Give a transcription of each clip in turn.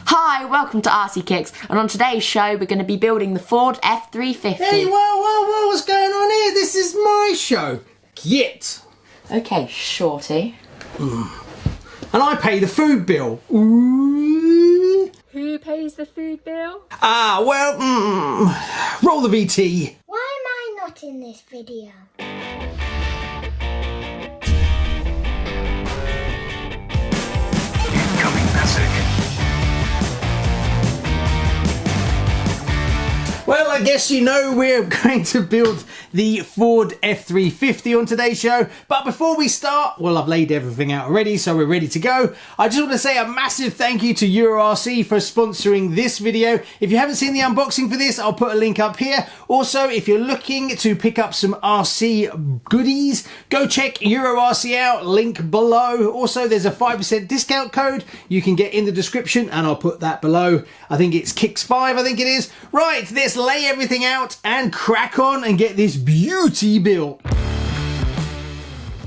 Hi, welcome to RC Kicks, and on today's show we're going to be building the Ford F350. Hey, whoa, what's going on here? This is my show. Git. Okay, shorty. And I pay the food bill. Ooh. Who pays the food bill? Roll the VT. Why am I not in this video? Incoming message. Well, I guess you know we're going to build the Ford F350 on today's show. But before we start, well, I've laid everything out already, so we're ready to go. I just want to say a massive thank you to EuroRC for sponsoring this video. If you haven't seen the unboxing for this, I'll put a link up here. Also, if you're looking to pick up some RC goodies, go check EuroRC out, link below. Also, there's a 5% discount code you can get in the description, and I'll put that below. I think it's Kicks5, I think it is. Right, let's lay everything out and crack on and get this beauty built.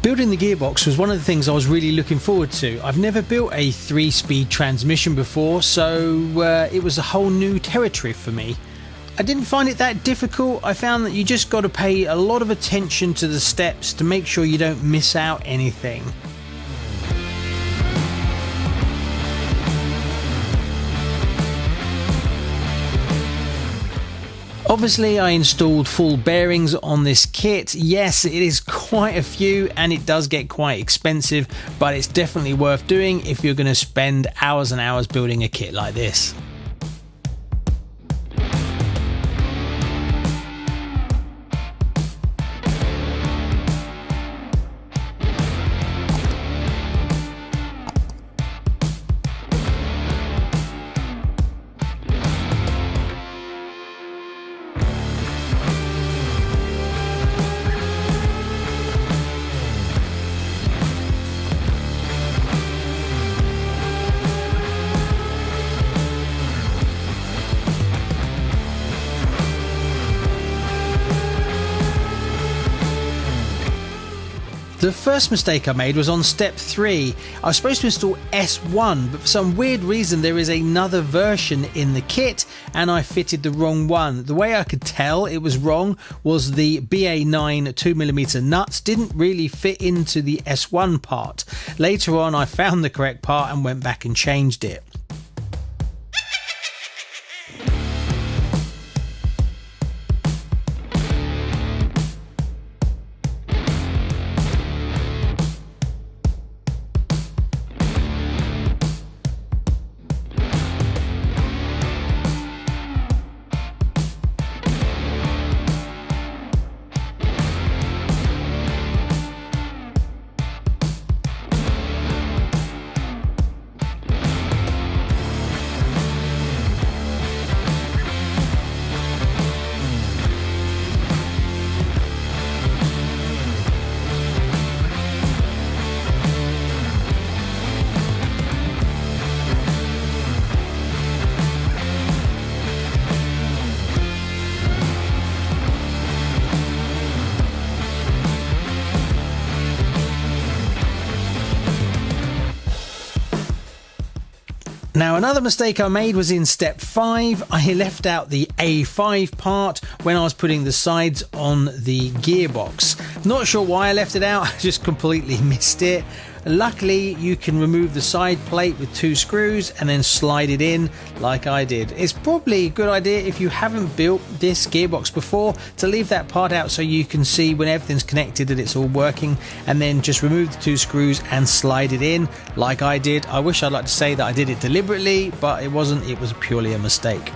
Building the gearbox was one of the things I was really looking forward to. I've never built a 3-speed transmission before, so it was a whole new territory for me. I didn't find it that difficult. I found that you just got to pay a lot of attention to the steps to make sure you don't miss out anything. Obviously, I installed full bearings on this kit. Yes, it is quite a few and it does get quite expensive, but it's definitely worth doing if you're going to spend hours and hours building a kit like this. The first mistake I made was on step 3. I was supposed to install S1, but for some weird reason there is another version in the kit and I fitted the wrong one. The way I could tell it was wrong was the BA9 2mm nuts didn't really fit into the S1 part. Later on I found the correct part and went back and changed it. Now, another mistake I made was in step 5. I left out the A5 part when I was putting the sides on the gearbox. Not sure why I left it out, I just completely missed it. Luckily, you can remove the side plate with 2 screws and then slide it in like I did. It's probably a good idea if you haven't built this gearbox before to leave that part out so you can see when everything's connected that it's all working, and then just remove the 2 screws and slide it in like I did. I wish I'd like to say that I did it deliberately, but it wasn't. It was purely a mistake.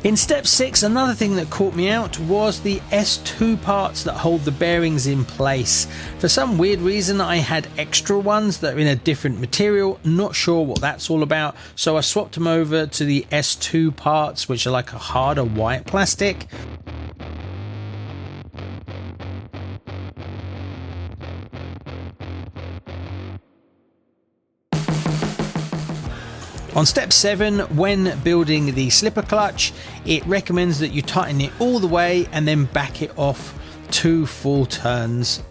In step 6, another thing that caught me out was the S2 parts that hold the bearings in place. For some weird reason I had extra ones that are in a different material, not sure what that's all about, so I swapped them over to the S2 parts, which are like a harder white plastic. On step 7, when building the slipper clutch, it recommends that you tighten it all the way and then back it off 2 full turns.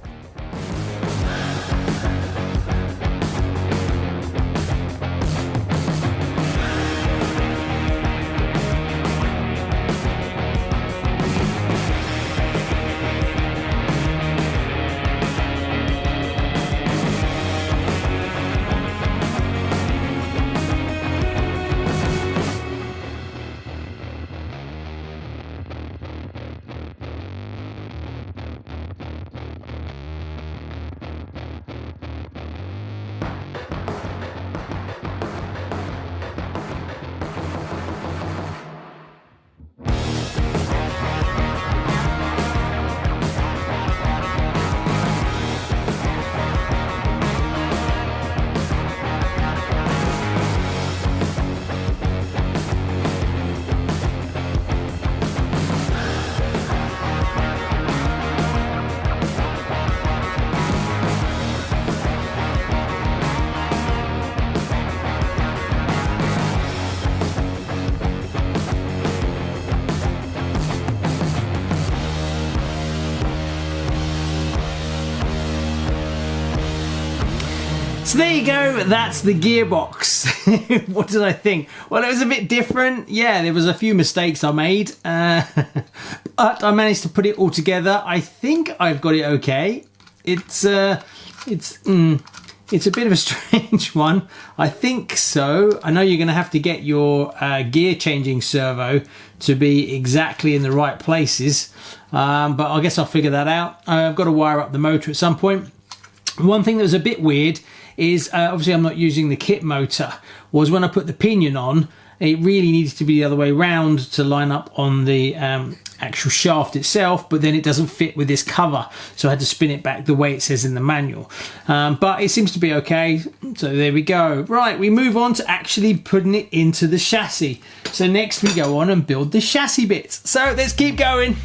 So there you go, that's the gearbox. What did I think? Well, it was a bit different. Yeah, there was a few mistakes I made, but I managed to put it all together. I think I've got it okay. It's a bit of a strange one. I think so. I know you're going to have to get your gear changing servo to be exactly in the right places, but I guess I'll figure that out. I've got to wire up the motor at some point. One thing that was a bit weird is obviously I'm not using the kit motor, was when I put the pinion on, it really needs to be the other way round to line up on the actual shaft itself, but then it doesn't fit with this cover, so I had to spin it back the way it says in the manual, but it seems to be okay. So there we go. Right, we move on to actually putting it into the chassis. So next we go on and build the chassis bits. So let's keep going.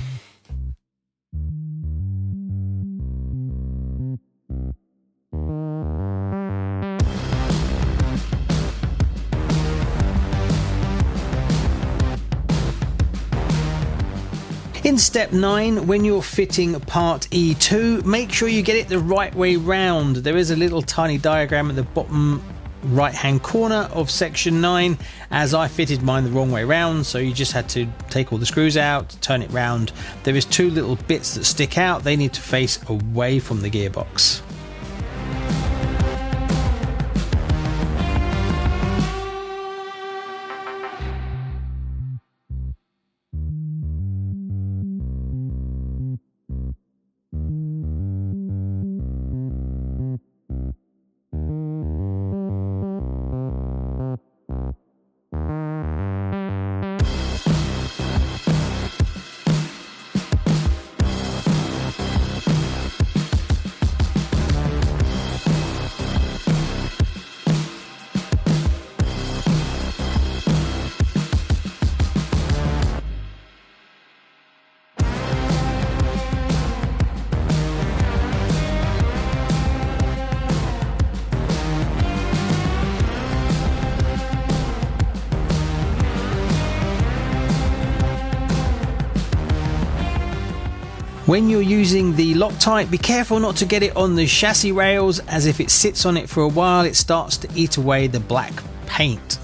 In step 9, when you're fitting part E2, make sure you get it the right way round. There is a little tiny diagram at the bottom right hand corner of section 9, as I fitted mine the wrong way round, so you just had to take all the screws out, turn it round. There is 2 little bits that stick out, they need to face away from the gearbox. When you're using the Loctite, be careful not to get it on the chassis rails, as if it sits on it for a while, it starts to eat away the black paint.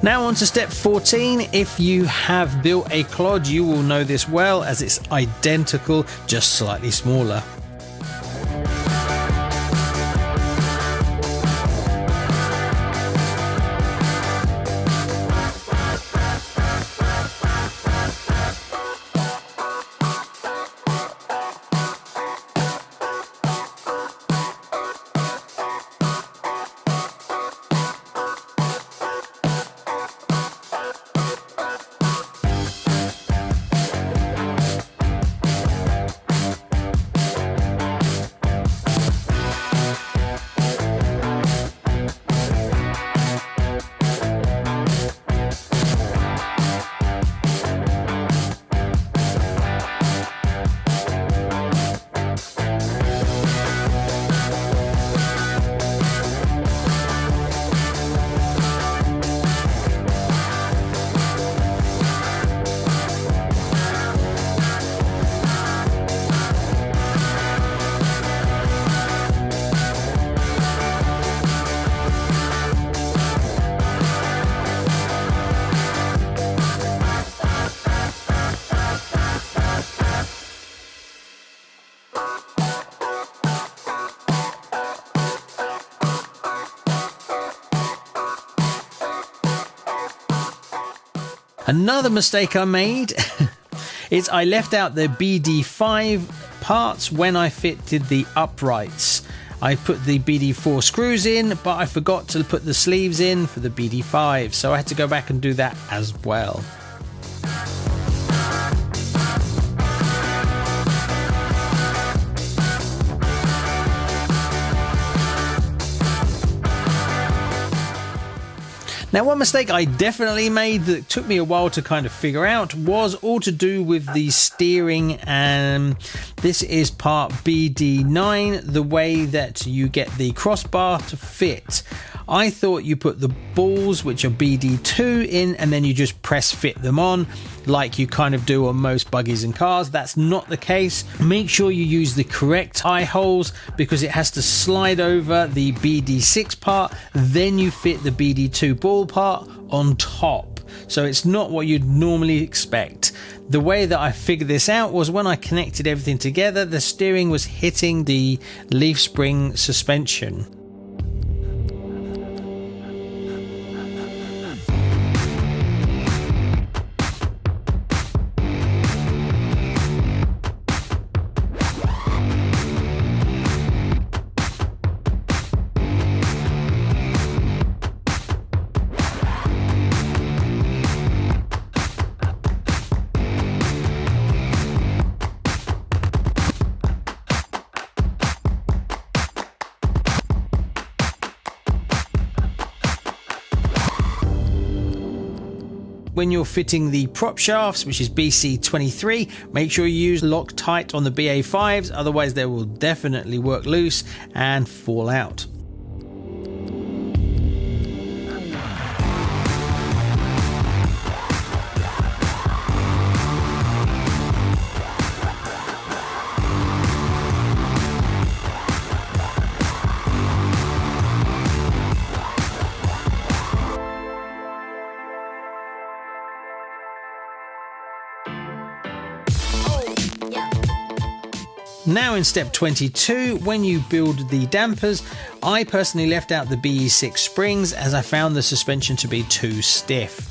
Now on to step 14. If you have built a clod, you will know this well, as it's identical, just slightly smaller. Another mistake I made is I left out the BD5 parts when I fitted the uprights. I put the BD4 screws in, but I forgot to put the sleeves in for the BD5, so I had to go back and do that as well. Now, one mistake I definitely made that took me a while to kind of figure out was all to do with the steering, and this is part BD9, the way that you get the crossbar to fit. I thought you put the balls, which are BD2, in, and then you just press fit them on like you kind of do on most buggies and cars. That's not the case. Make sure you use the correct eye holes because it has to slide over the BD6 part, then you fit the BD2 ball part on top. So it's not what you'd normally expect. The way that I figured this out was when I connected everything together, the steering was hitting the leaf spring suspension. When you're fitting the prop shafts, which is BC23, make sure you use Loctite on the BA5s, otherwise they will definitely work loose and fall out. Now in step 22, when you build the dampers, I personally left out the BE6 springs as I found the suspension to be too stiff.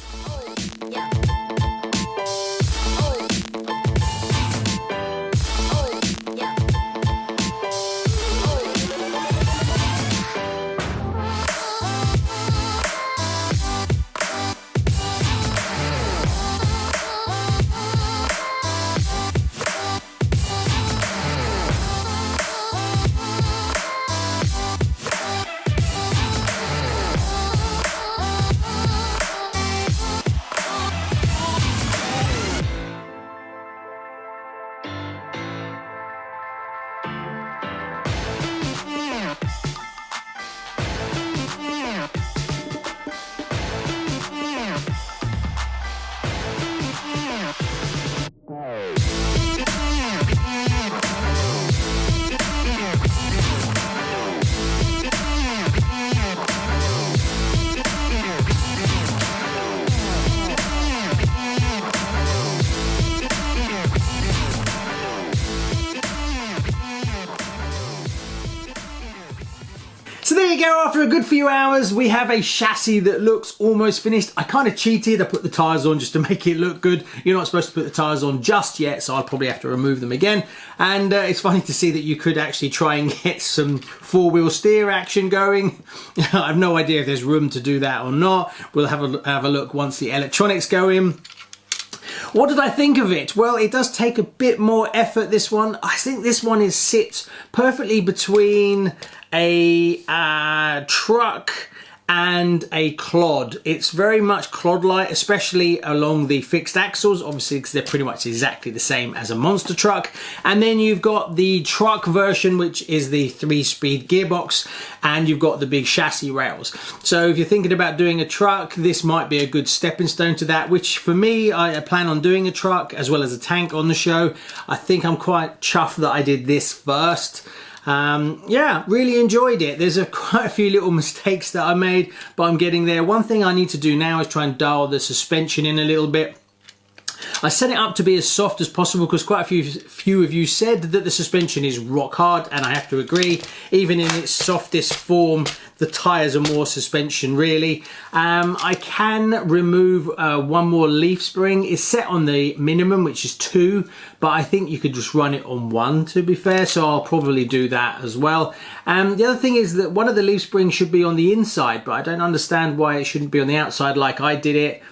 So there you go, after a good few hours we have a chassis that looks almost finished. I kind of cheated, I put the tyres on just to make it look good. You're not supposed to put the tyres on just yet, so I'll probably have to remove them again. And it's funny to see that you could actually try and get some four-wheel steer action going. I have no idea if there's room to do that or not. We'll have a look once the electronics go in. What did I think of it? Well, it does take a bit more effort, this one. I think this one sits perfectly between a truck and a clod. It's very much clod-like, especially along the fixed axles, obviously because they're pretty much exactly the same as a monster truck. And then you've got the truck version, which is the 3-speed gearbox, and you've got the big chassis rails. So if you're thinking about doing a truck, this might be a good stepping stone to that, which for me, I plan on doing a truck as well as a tank on the show. I think I'm quite chuffed that I did this first. Yeah, really enjoyed it. There's quite a few little mistakes that I made, but I'm getting there. One thing I need to do now is try and dial the suspension in a little bit. I set it up to be as soft as possible because quite a few of you said that the suspension is rock hard, and I have to agree. Even in its softest form, the tyres are more suspension really. I can remove one more leaf spring. It's set on the minimum, which is 2, but I think you could just run it on 1 to be fair, so I'll probably do that as well. The other thing is that one of the leaf springs should be on the inside, but I don't understand why it shouldn't be on the outside like I did it.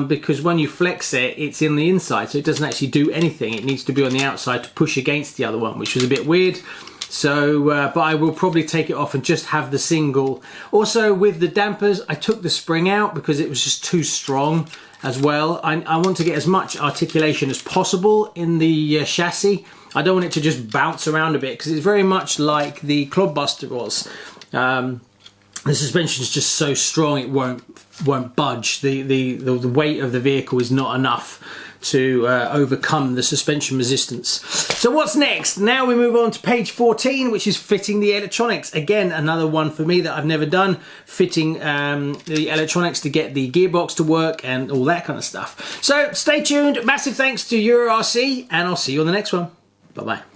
Because when you flex it, it's in the inside, so it doesn't actually do anything. It needs to be on the outside to push against the other one, which was a bit weird. So, but I will probably take it off and just have the single. Also, with the dampers, I took the spring out because it was just too strong as well. I want to get as much articulation as possible in the chassis. I don't want it to just bounce around a bit because it's very much like the Clodbuster was. The suspension is just so strong it won't budge. The weight of the vehicle is not enough to overcome the suspension resistance. So what's next? Now we move on to page 14, which is fitting the electronics. Again, another one for me that I've never done, fitting the electronics to get the gearbox to work and all that kind of stuff. So stay tuned. Massive thanks to EuroRC, and I'll see you on the next one. Bye-bye.